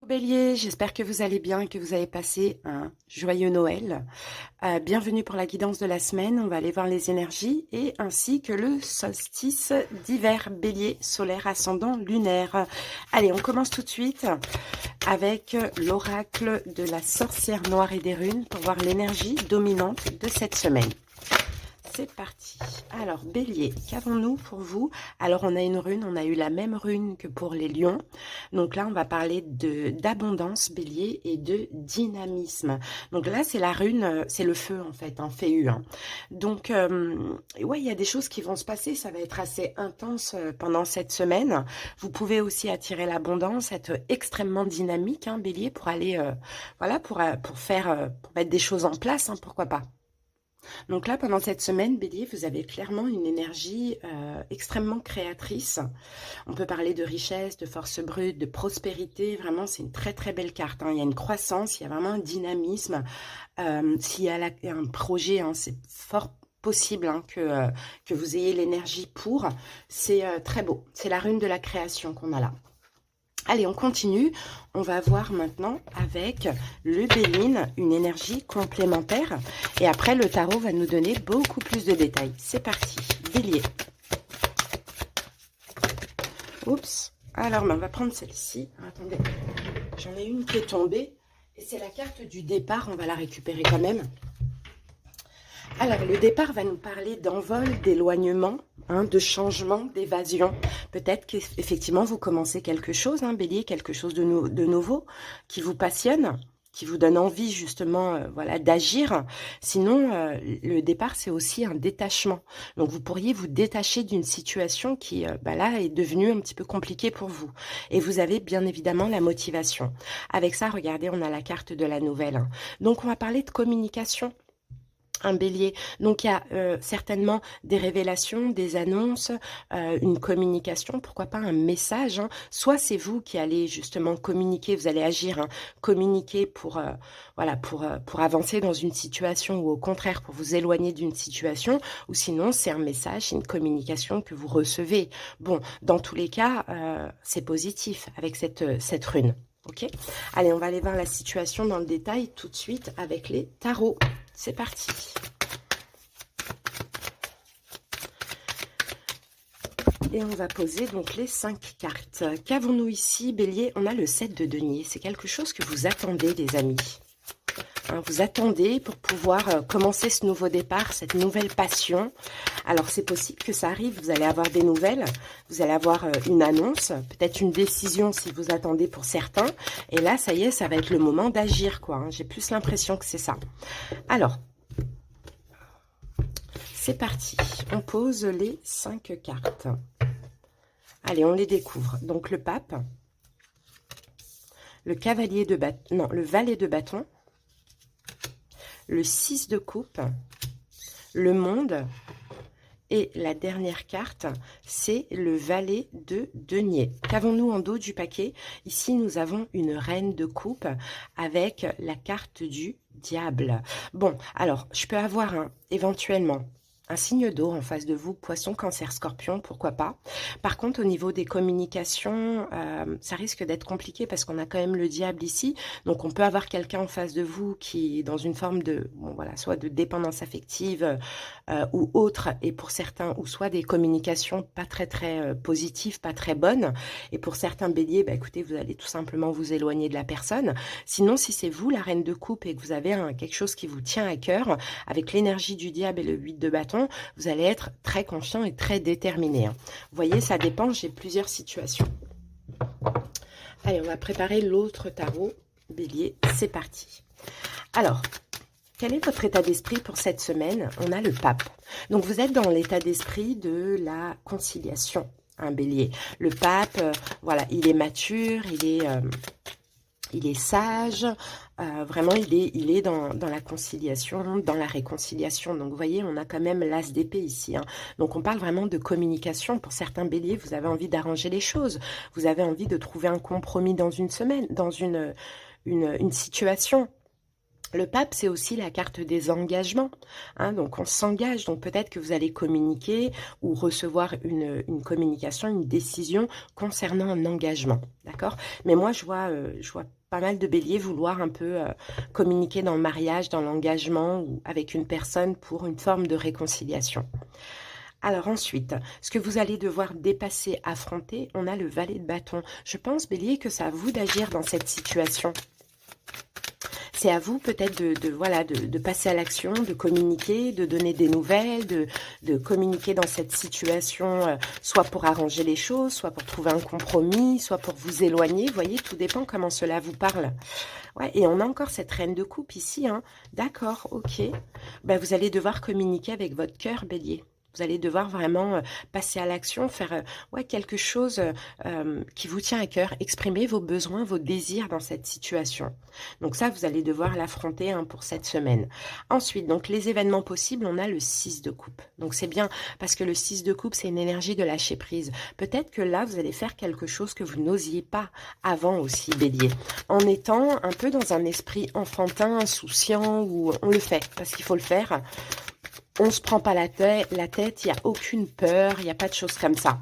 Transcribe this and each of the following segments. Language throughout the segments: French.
Bélier, j'espère que vous allez bien et que vous avez passé un joyeux Noël. Bienvenue pour la guidance de la semaine. On va aller voir les énergies et ainsi que le solstice d'hiver. Bélier, solaire, ascendant, lunaire. Allez, on commence tout de suite avec l'oracle de la sorcière noire et des runes pour voir l'énergie dominante de cette semaine. C'est parti. Alors, Bélier, qu'avons-nous pour vous? Alors, on a une rune, on a eu la même rune que pour les lions. Donc là, on va parler d'abondance, Bélier, et de dynamisme. Donc là, c'est la rune, c'est le feu, en fait, un féu. Hein. Donc, ouais, il y a des choses qui vont se passer. Ça va être assez intense pendant cette semaine. Vous pouvez aussi attirer l'abondance, être extrêmement dynamique, hein, Bélier, pour aller, voilà, pour faire, pour mettre des choses en place, hein, pourquoi pas. Donc là, pendant cette semaine, Bélier, vous avez clairement une énergie extrêmement créatrice. On peut parler de richesse, de force brute, de prospérité. Vraiment, c'est une très très belle carte. Hein. Il y a une croissance, il y a vraiment un dynamisme. S'il y a un projet, hein, c'est fort possible hein, que vous ayez l'énergie pour. C'est très beau. C'est la rune de la création qu'on a là. Allez, on continue. On va voir maintenant avec le Béline une énergie complémentaire. Et après, le tarot va nous donner beaucoup plus de détails. C'est parti. Bélier. Oups. Alors, on va prendre celle-ci. Attendez. J'en ai une qui est tombée. Et c'est la carte du départ. On va la récupérer quand même. Alors, le départ va nous parler d'envol, d'éloignement, hein, de changement, d'évasion. Peut-être qu'effectivement, vous commencez quelque chose, hein, Bélier, quelque chose de nouveau qui vous passionne, qui vous donne envie justement voilà, d'agir. Sinon, le départ, c'est aussi un détachement. Donc, vous pourriez vous détacher d'une situation qui, là, est devenue un petit peu compliquée pour vous. Et vous avez bien évidemment la motivation. Avec ça, regardez, on a la carte de la nouvelle. Hein. Donc, on va parler de communication. Un bélier, donc il y a certainement des révélations, des annonces, une communication, pourquoi pas un message, hein. Soit c'est vous qui allez justement communiquer, vous allez agir, hein, communiquer pour, voilà, pour avancer dans une situation ou au contraire pour vous éloigner d'une situation, ou sinon c'est un message, une communication que vous recevez. Bon, dans tous les cas, c'est positif avec cette rune. Ok. Allez, on va aller voir la situation dans le détail tout de suite avec les tarots. C'est parti. Et on va poser donc les 5 cartes. Qu'avons-nous ici, Bélier? On a le 7 de denier. C'est quelque chose que vous attendez, les amis. Hein, vous attendez pour pouvoir commencer ce nouveau départ, cette nouvelle passion. Alors, c'est possible que ça arrive. Vous allez avoir des nouvelles. Vous allez avoir une annonce, peut-être une décision si vous attendez pour certains. Et là, ça y est, ça va être le moment d'agir, quoi. Hein. J'ai plus l'impression que c'est ça. Alors, c'est parti. On pose les 5 cartes. Allez, on les découvre. Donc, le pape, le cavalier de bâton, non, le valet de bâton, le 6 de coupe, le monde, et la dernière carte, c'est le valet de denier. Qu'avons-nous en dos du paquet? Ici, nous avons une reine de coupe avec la carte du diable. Bon, alors, je peux avoir éventuellement un signe d'eau en face de vous, poisson, cancer, scorpion, pourquoi pas. Par contre, au niveau des communications, ça risque d'être compliqué parce qu'on a quand même le diable ici. Donc, on peut avoir quelqu'un en face de vous qui est dans une forme de, bon, voilà, soit de dépendance affective ou autre, et pour certains, ou soit des communications pas très positives, pas très bonnes. Et pour certains béliers, bah, écoutez, vous allez tout simplement vous éloigner de la personne. Sinon, si c'est vous, la reine de coupe, et que vous avez quelque chose qui vous tient à cœur, avec l'énergie du diable et le 8 de bâton, vous allez être très confiant et très déterminé. Hein. Vous voyez, ça dépend, j'ai plusieurs situations. Allez, on va préparer l'autre tarot, Bélier, c'est parti. Alors, quel est votre état d'esprit pour cette semaine? On a le pape. Donc, vous êtes dans l'état d'esprit de la conciliation, un Bélier. Le pape, voilà, il est mature, il est sage, vraiment il est dans la conciliation, dans la réconciliation. Donc vous voyez, on a quand même l'as d'épée ici. Hein. Donc on parle vraiment de communication. Pour certains béliers, vous avez envie d'arranger les choses. Vous avez envie de trouver un compromis dans une semaine, dans une situation. Le pape, c'est aussi la carte des engagements, hein, donc on s'engage, donc peut-être que vous allez communiquer ou recevoir une communication, une décision concernant un engagement, d'accord? Mais moi, je vois pas mal de béliers vouloir un peu communiquer dans le mariage, dans l'engagement ou avec une personne pour une forme de réconciliation. Alors ensuite, ce que vous allez devoir dépasser, affronter, on a le valet de bâton. Je pense, bélier, que c'est à vous d'agir dans cette situation. C'est à vous peut-être voilà, de passer à l'action, de communiquer, de donner des nouvelles, de communiquer dans cette situation, soit pour arranger les choses, soit pour trouver un compromis, soit pour vous éloigner. Vous voyez, tout dépend comment cela vous parle. Ouais, et on a encore cette reine de coupe ici. Hein. D'accord, ok. Ben, vous allez devoir communiquer avec votre cœur, bélier. Vous allez devoir vraiment passer à l'action, faire ouais, quelque chose qui vous tient à cœur, exprimer vos besoins, vos désirs dans cette situation. Donc ça, vous allez devoir l'affronter hein, pour cette semaine. Ensuite, donc les événements possibles, on a le 6 de coupe. Donc c'est bien parce que le 6 de coupe, c'est une énergie de lâcher prise. Peut-être que là, vous allez faire quelque chose que vous n'osiez pas avant aussi, bélier. En étant un peu dans un esprit enfantin, insouciant, où on le fait parce qu'il faut le faire. On ne se prend pas la tête, il n'y a aucune peur, il n'y a pas de choses comme ça.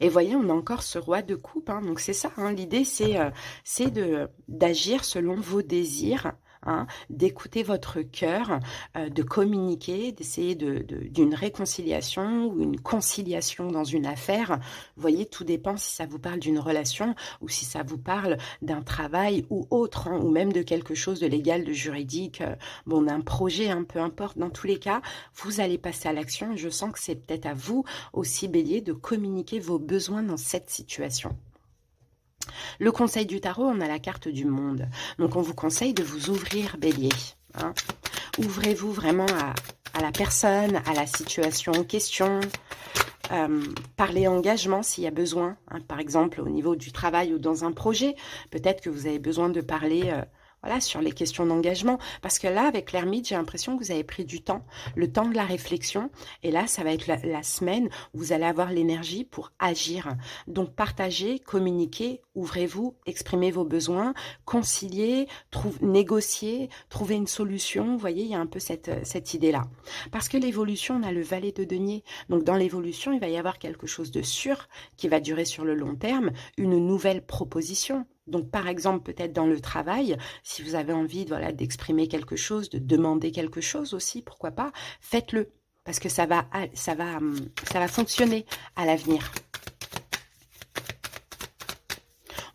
Et voyez, on a encore ce roi de coupe, hein, donc c'est ça, hein, l'idée c'est d'agir selon vos désirs, hein, d'écouter votre cœur, de communiquer, d'essayer d'une réconciliation ou une conciliation dans une affaire. Vous voyez, tout dépend si ça vous parle d'une relation ou si ça vous parle d'un travail ou autre, hein, ou même de quelque chose de légal, de juridique, bon, d'un projet, hein, peu importe. Dans tous les cas, vous allez passer à l'action. Je sens que c'est peut-être à vous aussi, bélier, de communiquer vos besoins dans cette situation. Le conseil du tarot, on a la carte du monde. Donc, on vous conseille de vous ouvrir, bélier. Hein. Ouvrez-vous vraiment à la personne, à la situation en question. Parlez engagement s'il y a besoin. Hein. Par exemple, au niveau du travail ou dans un projet, peut-être que vous avez besoin de parler... voilà, sur les questions d'engagement. Parce que là, avec l'ermite, j'ai l'impression que vous avez pris du temps, le temps de la réflexion. Et là, ça va être la semaine où vous allez avoir l'énergie pour agir. Donc, partagez, communiquez, ouvrez-vous, exprimez vos besoins, conciliez, négociez, trouvez une solution. Vous voyez, il y a un peu cette idée-là. Parce que l'évolution, on a le valet de denier. Donc, dans l'évolution, il va y avoir quelque chose de sûr qui va durer sur le long terme, une nouvelle proposition. Donc, par exemple, peut-être dans le travail, si vous avez envie voilà, d'exprimer quelque chose, de demander quelque chose aussi, pourquoi pas, faites-le. Parce que ça va fonctionner à l'avenir.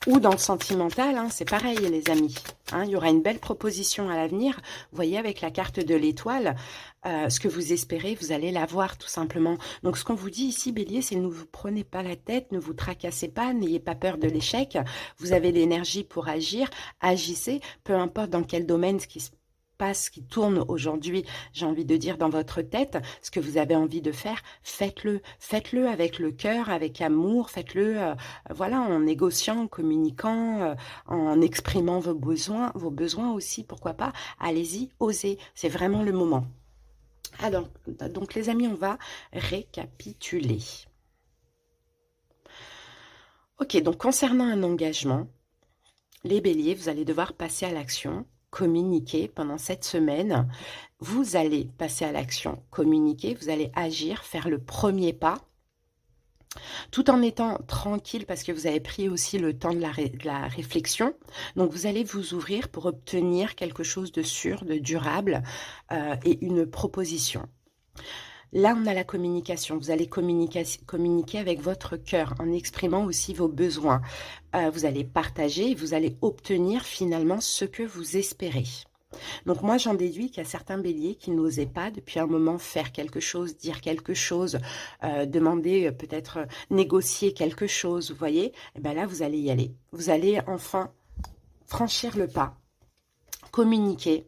Ou dans le sentimental, hein, c'est pareil, les amis. Hein, il y aura une belle proposition à l'avenir. Vous voyez, avec la carte de l'étoile, ce que vous espérez, vous allez l'avoir tout simplement. Donc, ce qu'on vous dit ici, bélier, c'est ne vous prenez pas la tête, ne vous tracassez pas, n'ayez pas peur de l'échec. Vous avez l'énergie pour agir, agissez, peu importe dans quel domaine ce qui se passe, qui tourne aujourd'hui, j'ai envie de dire, dans votre tête, ce que vous avez envie de faire, faites-le. Faites-le avec le cœur, avec amour, faites-le voilà, en négociant, en communiquant, en exprimant vos besoins aussi, pourquoi pas. Allez-y, osez, c'est vraiment le moment. Alors, donc les amis, on va récapituler. Ok, donc concernant un engagement, les béliers, vous allez devoir passer à l'action, communiquer pendant cette semaine. Vous allez passer à l'action, communiquer, vous allez agir, faire le premier pas, tout en étant tranquille parce que vous avez pris aussi le temps de la réflexion. Donc, vous allez vous ouvrir pour obtenir quelque chose de sûr, de durable et une proposition. Là, on a la communication. Vous allez communiquer avec votre cœur en exprimant aussi vos besoins. Vous allez partager, vous allez obtenir finalement ce que vous espérez. Donc moi, j'en déduis qu'il y a certains béliers qui n'osaient pas depuis un moment faire quelque chose, dire quelque chose, demander peut-être négocier quelque chose, vous voyez. Et bien là, vous allez y aller. Vous allez enfin franchir le pas, communiquer.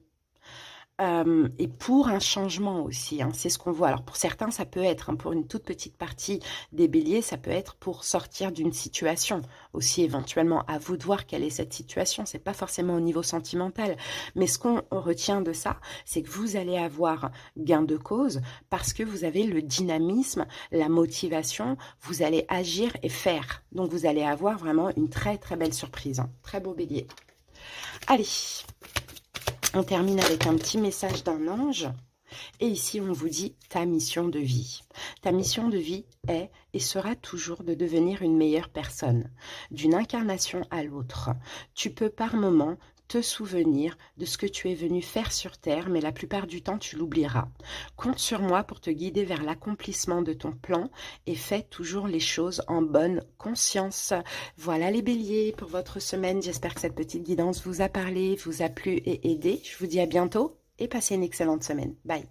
Et pour un changement aussi, hein, c'est ce qu'on voit. Alors pour certains, ça peut être, hein, pour une toute petite partie des béliers, ça peut être pour sortir d'une situation. Aussi éventuellement, à vous de voir quelle est cette situation. C'est pas forcément au niveau sentimental. Mais ce qu'on retient de ça, c'est que vous allez avoir gain de cause parce que vous avez le dynamisme, la motivation, vous allez agir et faire. Donc vous allez avoir vraiment une très très belle surprise. Hein. Très beau bélier. Allez, on termine avec un petit message d'un ange. Et ici, on vous dit ta mission de vie. Ta mission de vie est et sera toujours de devenir une meilleure personne, d'une incarnation à l'autre. Tu peux par moments te souvenir de ce que tu es venu faire sur Terre, mais la plupart du temps, tu l'oublieras. Compte sur moi pour te guider vers l'accomplissement de ton plan et fais toujours les choses en bonne conscience. Voilà les béliers pour votre semaine. J'espère que cette petite guidance vous a parlé, vous a plu et aidé. Je vous dis à bientôt et passez une excellente semaine. Bye.